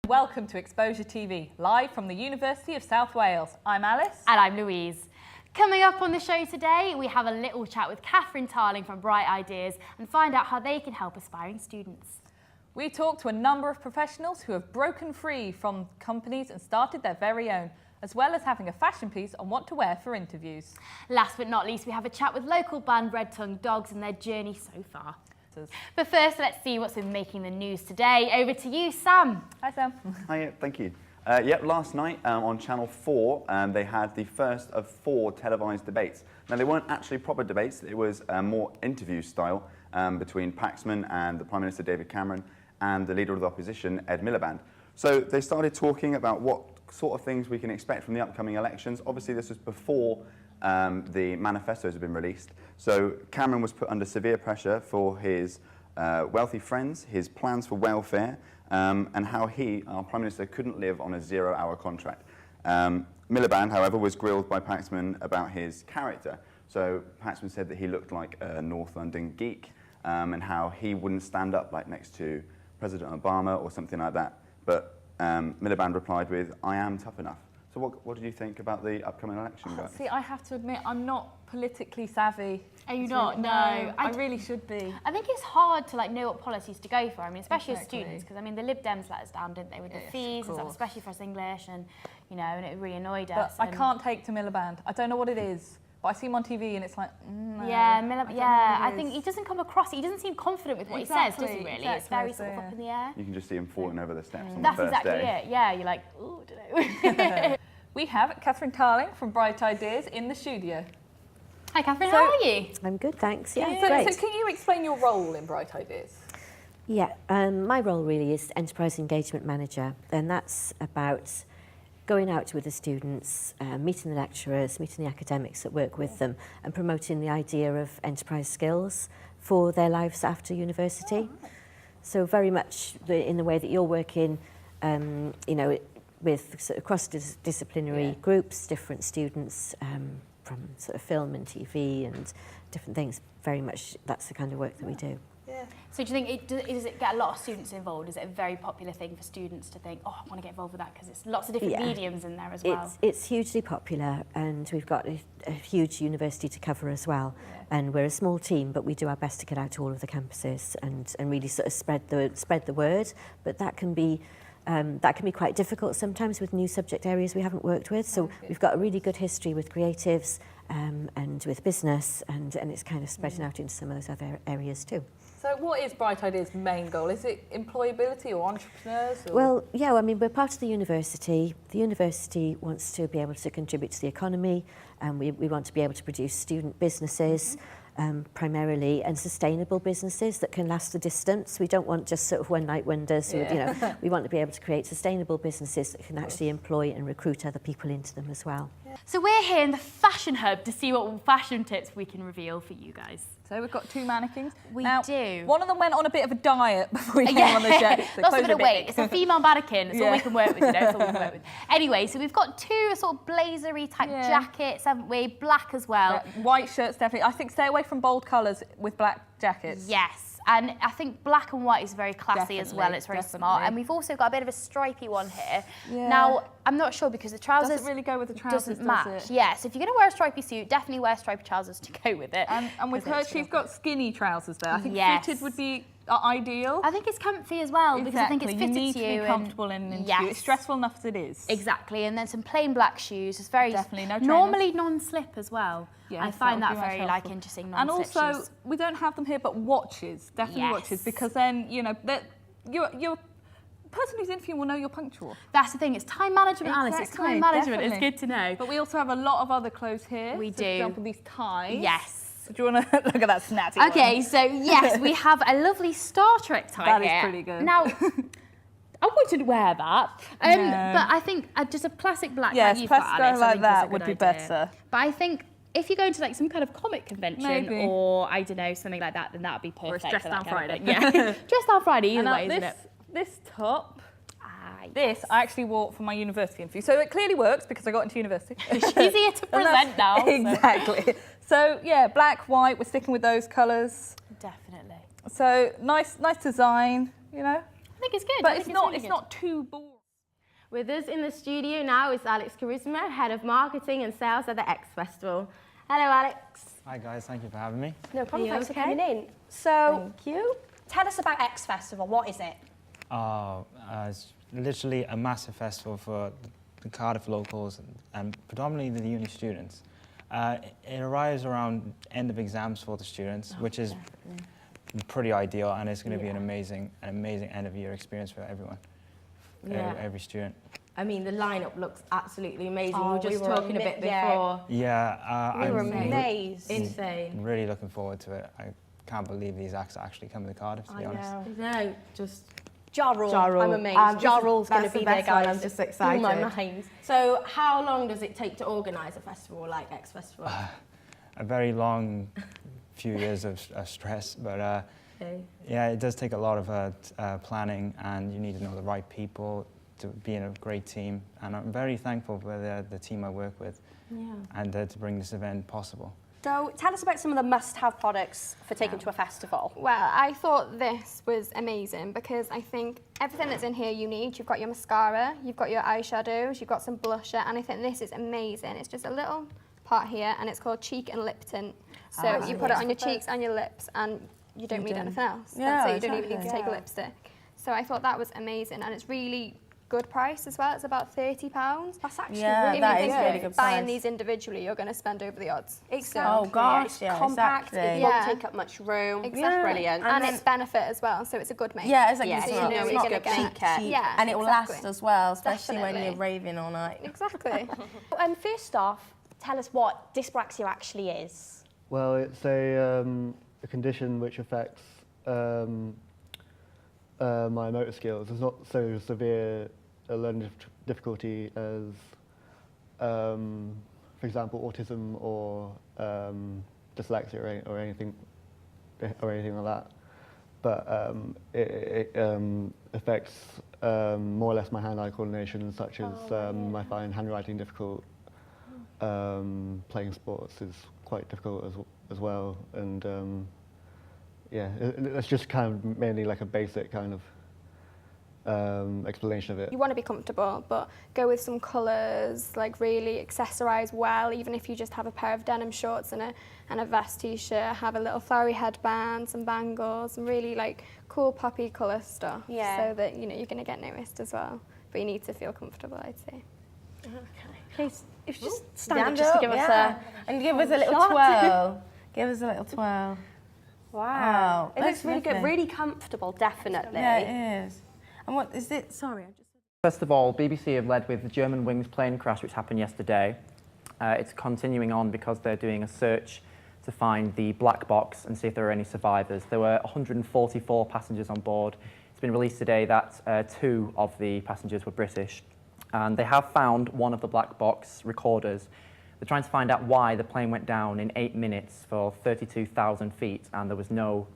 Welcome to Exposure TV, live from the University of South Wales. I'm Alice. And I'm Louise. Coming up on the show today, we have a little chat with Catherine Tarling from Bright Ideas and find out how they can help aspiring students. We talked to a number of professionals who have broken free from companies and started their very own, as well as having a fashion piece on what to wear for interviews. Last but not least, we have a chat with local band Red Tongue Dogs and their journey so far. But first, let's see what's been making the news today. Over to you, Sam. Hi, Sam. Hi, thank you. Last night on Channel 4, they had the first of 4 televised debates. Now, they weren't actually proper debates. It was more interview style between Paxman and the Prime Minister David Cameron and the Leader of the Opposition, Ed Miliband. So they started talking about what sort of things we can expect from the upcoming elections. Obviously, this was before the manifestos had been released. So Cameron was put under severe pressure for his wealthy friends, his plans for welfare, and how he, our Prime Minister, couldn't live on a 0-hour contract. Miliband, however, was grilled by Paxman about his character. So Paxman said that he looked like a North London geek and how he wouldn't stand up like next to President Obama or something like that. But Miliband replied with, "I am tough enough." So what did you think about the upcoming election, guys? See, I have to admit, I'm not politically savvy. Are you not? Really, no. I really should be. I think it's hard to know what policies to go for. I mean, especially as Exactly. students, because I mean, the Lib Dems let us down, didn't they, with the Yes, fees and of stuff, course. especially for us English, and and it really annoyed But us. I can't take to Miliband. I don't know what it is, but I see him on TV and it's like, no, Yeah, I don't know what I it think is. he doesn't come across. He doesn't seem confident with what he says, does he? Really, it's exactly, very so sort of up in the air. You can just see him falling over the steps on That's the first exactly day. it. Yeah, you're like, ooh, I don't know. We have Catherine Tarling from Bright Ideas in the studio. Hi, Catherine. So- How are you? I'm good, thanks. Yeah, So great. can you explain your role in Bright Ideas? Yeah, my role really is Enterprise Engagement Manager, and that's about going out with the students, meeting the lecturers, meeting the academics that work with them, and promoting the idea of enterprise skills for their lives after university. So very much in the way that you're working, with sort of cross-disciplinary groups, different students from sort of film and TV and different things. Very much that's the kind of work that we do. Yeah. So do you think does it get a lot of students involved? Is it a very popular thing for students to think, oh, I want to get involved with that because it's lots of different mediums in there as well? It's hugely popular, and we've got a huge university to cover as well. Yeah. And we're a small team, but we do our best to get out to all of the campuses and really sort of spread the word. But that can be quite difficult sometimes with new subject areas we haven't worked with. So we've got a really good history with creatives and with business, and it's kind of spreading out into some of those other areas too. So what is Bright Ideas' main goal? Is it employability or entrepreneurs? Or? Well, yeah, I mean, we're part of the university. The university wants to be able to contribute to the economy, and we want to be able to produce student businesses, primarily, and sustainable businesses that can last the distance. We don't want just sort of one-night wonders. Yeah. We want to be able to create sustainable businesses that can actually employ and recruit other people into them as well. So we're here in the Fashion Hub to see what fashion tips we can reveal for you guys. So we've got 2 mannequins. We now, do. One of them went on a bit of a diet before we came on the show. So Lost a close bit your of weight. It's a female mannequin. It's all we can work with, It's all we can work with. Anyway, so we've got 2 sort of blazery type jackets, haven't we? Black as well. White shirts, definitely. I think stay away from bold colours with black jackets. Yes. And I think black and white is very classy as well. It's very smart. And we've also got a bit of a stripy one here. Yeah. Now, I'm not sure because the trousers doesn't really go with the trousers, doesn't match. does it? Yeah, so if you're going to wear a stripy suit, definitely wear stripy trousers to go with it. And with her, she's got skinny trousers there. I think Yes. fitted would be ideal. I think it's comfy as well because I think it's fitted You need to to you. be comfortable in an interview. Yes. It's stressful enough as it is. Exactly, and then some plain black shoes. It's very Definitely, no trainers. normally non-slip as well. Yes, I find that that would be very much helpful. interesting. And Non-slip also, shoes. we don't have them here, but watches, definitely Yes. watches, because then your person who's interviewing will know you're punctual. That's the thing. It's time management, Alice. It's Exactly, time management. definitely. It's good to know. But we also have a lot of other clothes here. We For do. example, these ties. Yes. Do you want to look at that snatty Okay, one? so yes, we have a lovely Star Trek tie That is here. pretty good. Now, I wouldn't wear that, No. but I think just a classic black Yes, like you've plastic got, Alice, I like think is a that good would be idea. better. But I think if you go into like some kind of comic convention Maybe. or I don't know something like that, then that would be perfect. Dress for Down that kind of Friday. thing. Yeah, dress down Friday either And way, isn't it? this top, Yes. this I actually wore for my university interview, so it clearly works because I got into university. She's here to present now. so- Exactly. So yeah, black, white. We're sticking with those colours. Definitely. So nice design, you know. I think it's good. I But think it's not really good. not too boring. With us in the studio now is Alex Charisma, Head of Marketing and Sales at the X Festival. Hello, Alex. Hi guys, thank you for having me. No problem, thanks okay? for coming in. So, Thank you. tell us about X Festival, what is it? It's literally a massive festival for the Cardiff locals and predominantly the uni students. It arrives around end of exams for the students, which is pretty ideal, and it's going to be an amazing end of year experience for everyone, every student. I mean, the lineup looks absolutely amazing. Oh, we were just we were talking a bit yeah. before. Yeah, We were I'm amazed. Insane. really looking forward to it. I can't believe these acts are actually coming to Cardiff, to be honest. No, just Ja Rule, Ja Rule. I'm amazed. Ja Rule's going that's to be the there, best one. guys. I'm just excited. Blew my mind. So, how long does it take to organise a festival like X Festival? A very long few years of stress, but yeah, it does take a lot of planning, and you need to know the right people to be in a great team. And I'm very thankful for the team I work with, and to bring this event possible. So, tell us about some of the must-have products for taking to a festival. Well, I thought this was amazing because I think everything that's in here you need. You've got your mascara, you've got your eyeshadows, you've got some blusher, and I think this is amazing. It's just a little part here, and it's called Cheek and Lip Tint. So you put it on your cheeks and your lips, and you don't need anything else. Yeah, So you don't even need to take a lipstick. So I thought that was amazing, and it's really good price as well. It's about £30. That's actually Yeah, really that good. is really good Buying price. these individually, you're going to spend over the odds. Exactly. Oh, gosh, It's yeah, compact, exactly. it won't Yeah. take up much room. Exactly. Brilliant. And it's benefit as well, so it's a good make. Yeah, exactly. Yeah, it's so not, you know it's it's not gonna cheap, get- cheap. Yeah, and it will exactly. last as well, especially when Definitely. you're raving all night. Exactly. First off, tell us what dyspraxia actually is. Well, it's a condition which affects my motor skills. It's not so severe a learning difficulty as, for example, autism or dyslexia or anything like that. But it affects more or less my hand-eye coordination, such as I find handwriting difficult. Playing sports is quite difficult as well, and yeah, it's just kind of mainly like a basic kind of explanation of it. You want to be comfortable, but go with some colours, like really accessorise well, even if you just have a pair of denim shorts and a vest t-shirt, have a little flowery headband, some bangles, some really like cool poppy colour stuff, so that you know you're going to get noticed as well. But you need to feel comfortable, I'd say. Please, if you just stand up just to give us and give us a little shot. twirl. Give us a little twirl. Wow. It that's looks really good, lovely. really comfortable, definitely. Yeah, it is. And what is it? Sorry, I just. First of all, BBC have led with the Germanwings plane crash which happened yesterday. It's continuing on because they're doing a search to find the black box and see if there are any survivors. There were 144 passengers on board. It's been released today that 2 of the passengers were British. And they have found one of the black box recorders. They're trying to find out why the plane went down in 8 minutes for 32,000 feet and there was no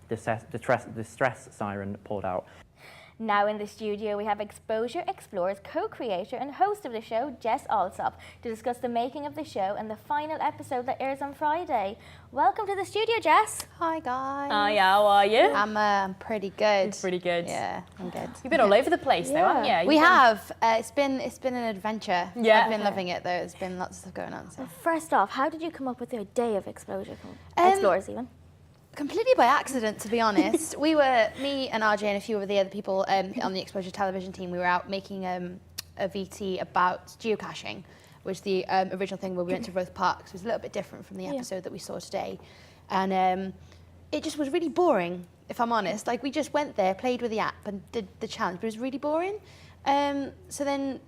distress siren poured out. Now in the studio we have Exposure Explorers co-creator and host of the show, Jess Alsop, to discuss the making of the show and the final episode that airs on Friday. Welcome to the studio, Jess. Hi guys. Hi, how are you? I'm pretty good. Pretty good. Yeah, I'm good. You've been all over the place though, haven't you? We have. It's been an adventure. Yeah. I've been loving it though. There's been lots of stuff going on. So. First off, how did you come up with the idea of Exposure Explorers even? Completely by accident, to be honest. We were, me and RJ and a few of the other people on the Exposure television team, we were out making a VT about geocaching, which the original thing where we went to Roath Park. So it was a little bit different from the episode that we saw today. And it just was really boring, if I'm honest. Like, we just went there, played with the app and did the challenge, but it was really boring. So then,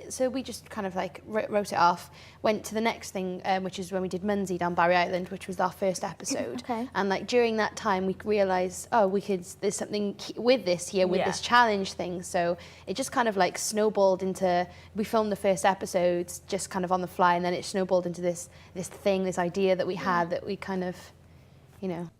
so we just kind of like wrote it off, went to the next thing, which is when we did Munsey down Barry Island, which was our first episode. Okay. And like during that time, we realised, oh, there's something with this here, with this challenge thing. So it just kind of like snowballed into, we filmed the first episodes just kind of on the fly, and then it snowballed into this idea that we had that we kind of, you know.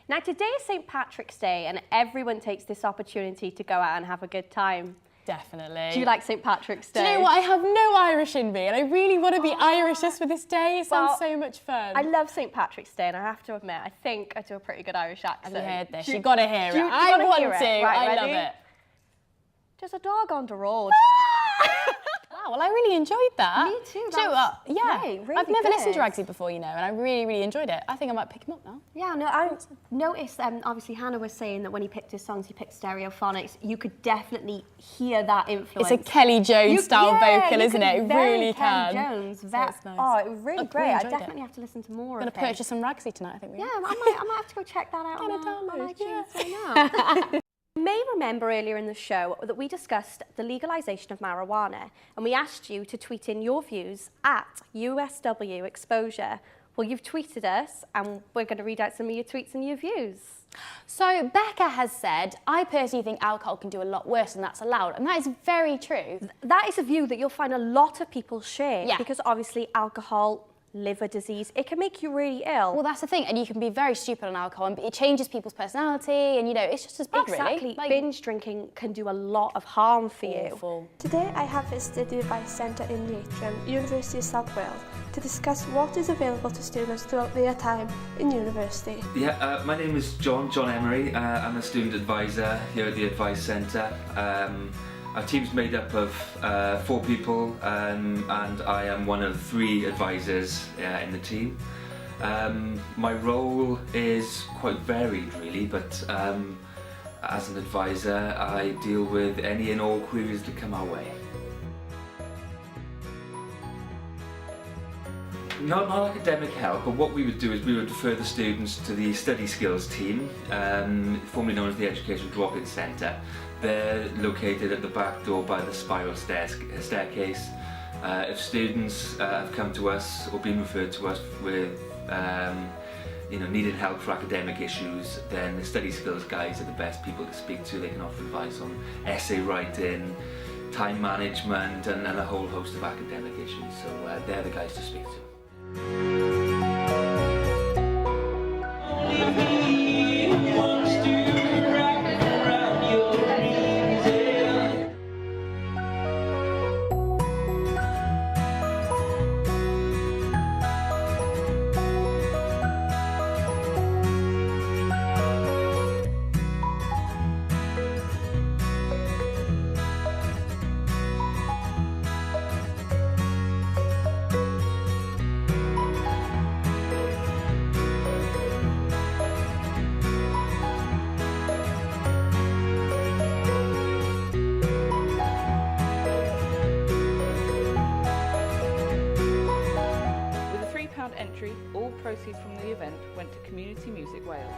Now, today is St. Patrick's Day, and everyone takes this opportunity to go out and have a good time. Definitely. Do you like St. Patrick's Day? Do you know what? I have no Irish in me, and I really want to be Irish just for this day. It sounds so much fun. I love St. Patrick's Day, and I have to admit, I think I do a pretty good Irish accent. Have you heard this? You've got to hear it. You I gotta want hear to. it. Right, I love ready? it. There's a dog on the road. Wow, well, I really enjoyed that. Me too. Do you know what? Yeah. Great, really I've never listened to good. Ragsy before, you know, and I really, really enjoyed it. I think I might pick him up now. Yeah, no, I noticed, obviously Hannah was saying that when he picked his songs, he picked stereophonics. You could definitely hear that influence. It's a Kelly Jones style vocal, isn't it? It really Kelly can. Jones. So it's nice. Oh, it was really I've great. really I enjoyed definitely have to listen to more I'm going of to him. purchase some Ragsy tonight, I think. Yeah, I might have to go check that out on iTunes right now. You may remember earlier in the show that we discussed the legalisation of marijuana, and we asked you to tweet in your views at USW Exposure. Well, you've tweeted us, and we're going to read out some of your tweets and your views. So Becca has said, I personally think alcohol can do a lot worse than that's allowed, and that is very true. That is a view that you'll find a lot of people share, Yeah. because obviously alcohol, liver disease, it can make you really ill. Well, that's the thing, and you can be very stupid on alcohol, and it changes people's personality, and you know, it's just as bad, Exactly. really. Binge drinking can do a lot of harm for you. Today I have visited the Advice Centre in Leitrim, University of South Wales, to discuss what is available to students throughout their time in university. Yeah, my name is John Emery. I'm a student advisor here at the Advice Centre. Our team's made up of 4 people, and I am one of 3 advisors in the team. My role is quite varied, really, but as an advisor, I deal with any and all queries that come our way. Not academic help, but what we would do is we would refer the students to the study skills team, formerly known as the Education Drop-In Centre. They're located at the back door by the spiral staircase. If students have come to us or been referred to us with needing help for academic issues, then the study skills guys are the best people to speak to. They can offer advice on essay writing, time management, and a whole host of academic issues. So they're the guys to speak to. Entry, all proceeds from the event went to Community Music Wales.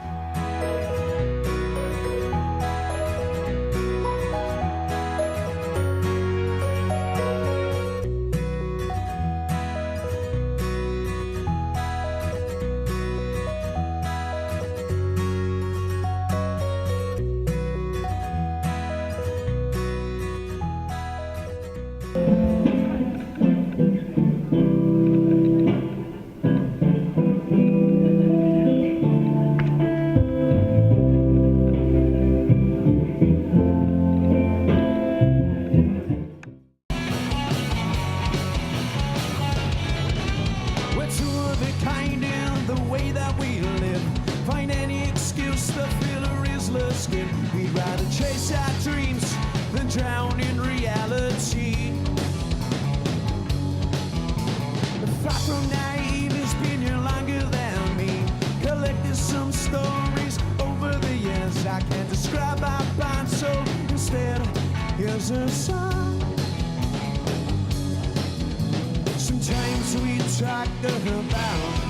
We'd rather chase our dreams than drown in reality. Far from naive, it's been here longer than me. Collected some stories over the years. I can't describe our bond, so instead, here's a song. Sometimes we talk about